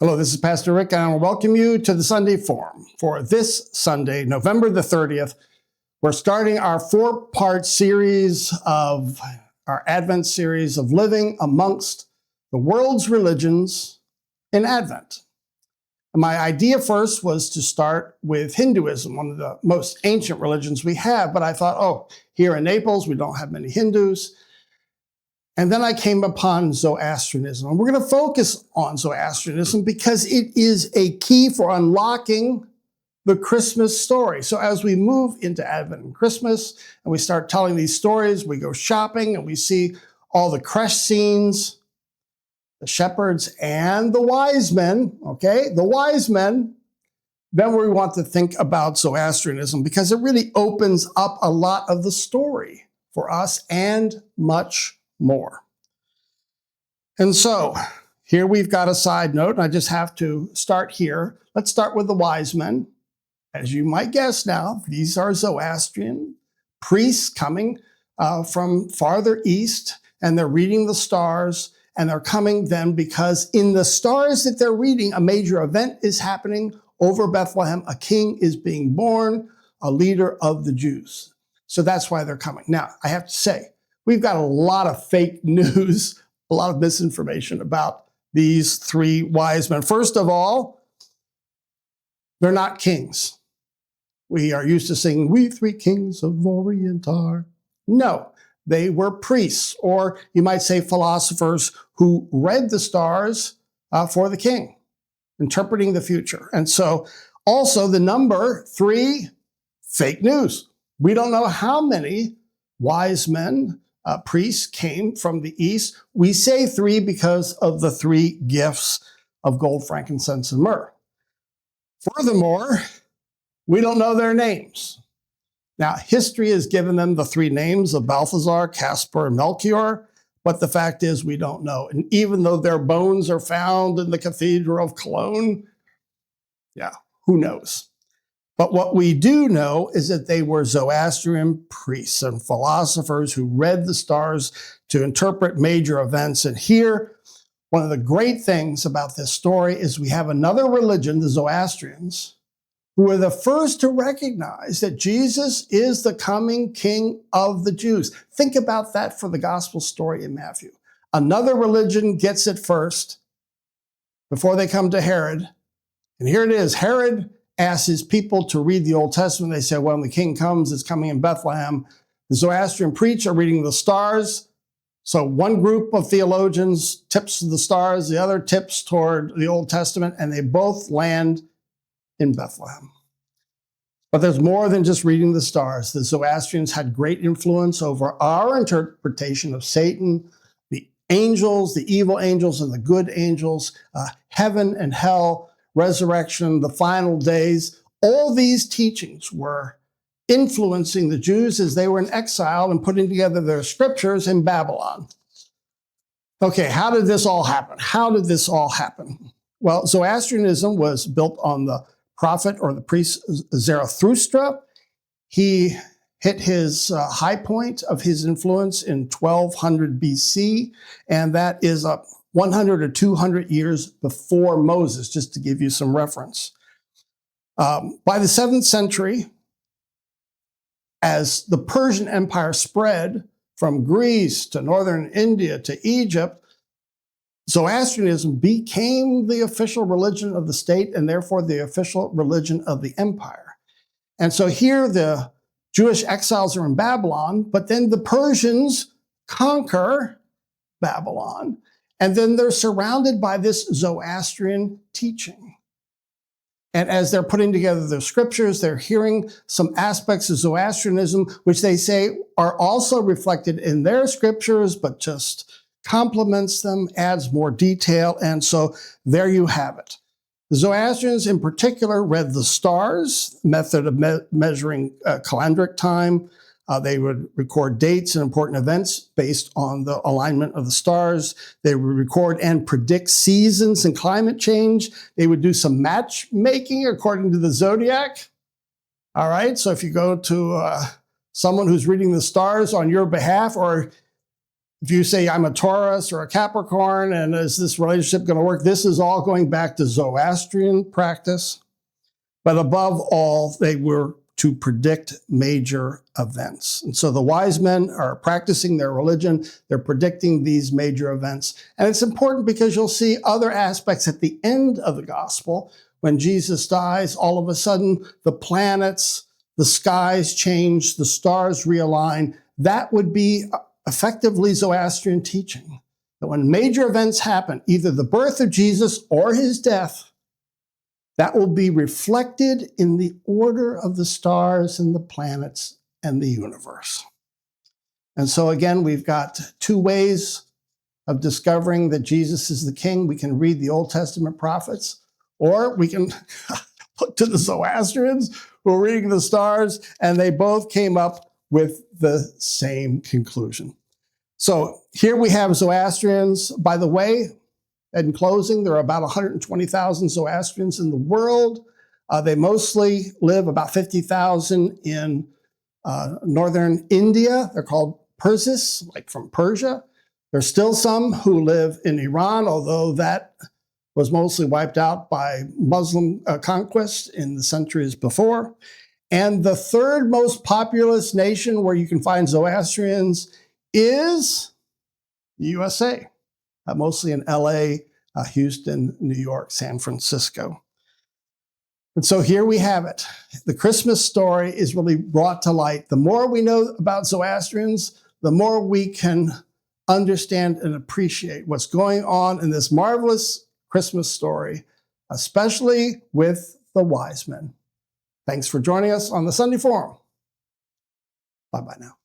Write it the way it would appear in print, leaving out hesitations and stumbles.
Hello, this is Pastor Rick, and I welcome you to the Sunday Forum. For this Sunday, November the 30th, we're starting our four-part series of our Advent series of living amongst the world's religions in Advent. My idea first was to start with Hinduism, one of the most ancient religions we have, but I thought, here in Naples, we don't have many Hindus. And then I came upon Zoroastrianism. And we're going to focus on Zoroastrianism because it is a key for unlocking the Christmas story. So as we move into Advent and Christmas, and we start telling these stories, we go shopping and we see all the creche scenes, the shepherds and the wise men, the wise men, then we want to think about Zoroastrianism because it really opens up a lot of the story for us and much more. And so here we've got a side note, and I just have to start here. Let's start with the wise men. As you might guess now, these are Zoroastrian priests coming from farther east, and they're reading the stars, and they're coming then because in the stars that they're reading, a major event is happening over Bethlehem. A king is being born, a leader of the Jews. So that's why they're coming. Now, I have to say, we've got a lot of fake news, a lot of misinformation about these three wise men. First of all, they're not kings. We are used to singing, "We three kings of Orient are." No, they were priests, or you might say philosophers who read the stars for the king, interpreting the future. And so also the number three, fake news. We don't know how many wise men priests came from the east. We say three because of the three gifts of gold, frankincense, and myrrh. Furthermore, we don't know their names. Now, history has given them the three names of Balthazar, Caspar, and Melchior, but the fact is we don't know. And even though their bones are found in the Cathedral of Cologne, who knows? But what we do know is that they were Zoroastrian priests and philosophers who read the stars to interpret major events. And here, one of the great things about this story is we have another religion, the Zoroastrians, who were the first to recognize that Jesus is the coming King of the Jews. Think about that for the gospel story in Matthew. Another religion gets it first before they come to Herod. And here it is. Herod asks his people to read the Old Testament. They say, when the king comes, it's coming in Bethlehem. The Zoroastrian priests are reading the stars. So one group of theologians tips to the stars, the other tips toward the Old Testament, and they both land in Bethlehem. But there's more than just reading the stars. The Zoroastrians had great influence over our interpretation of Satan, the angels, the evil angels and the good angels, heaven and hell, resurrection, the final days. All these teachings were influencing the Jews as they were in exile and putting together their scriptures in Babylon. Okay, how did this all happen? Well, Zoroastrianism was built on the prophet or the priest Zarathustra. He hit his high point of his influence in 1200 BC, and that is 100 or 200 years before Moses, just to give you some reference. By the 7th century, as the Persian Empire spread from Greece to northern India to Egypt, Zoroastrianism became the official religion of the state and therefore the official religion of the empire. And so here the Jewish exiles are in Babylon, but then the Persians conquer Babylon. And then they're surrounded by this Zoroastrian teaching. And as they're putting together their scriptures, they're hearing some aspects of Zoroastrianism, which they say are also reflected in their scriptures, but just complements them, adds more detail. And so there you have it. The Zoroastrians in particular read the stars, method of measuring calendric time. They would record dates and important events based on the alignment of the stars. They would record and predict seasons and climate change. They would do some matchmaking according to the zodiac. All right, so if you go to someone who's reading the stars on your behalf, or if you say I'm a Taurus or a Capricorn, and is this relationship going to work? This is all going back to Zoroastrian practice. But above all, they were to predict major events. And so the wise men are practicing their religion. They're predicting these major events. And it's important because you'll see other aspects at the end of the gospel. When Jesus dies, all of a sudden, the planets, the skies change, the stars realign. That would be effectively Zoroastrian teaching. That when major events happen, either the birth of Jesus or his death, that will be reflected in the order of the stars and the planets and the universe. And so again, we've got two ways of discovering that Jesus is the king. We can read the Old Testament prophets, or we can look to the Zoroastrians who are reading the stars, and they both came up with the same conclusion. So here we have Zoroastrians. By the way, in closing, there are about 120,000 Zoroastrians in the world. They mostly live, about 50,000 in northern India. They're called Persis, like from Persia. There's still some who live in Iran, although that was mostly wiped out by Muslim conquest in the centuries before. And the third most populous nation where you can find Zoroastrians is the USA. Mostly in LA, Houston, New York, San Francisco. And so here we have it. The Christmas story is really brought to light. The more we know about Zoroastrians, the more we can understand and appreciate what's going on in this marvelous Christmas story, especially with the wise men. Thanks for joining us on the Sunday Forum. Bye-bye now.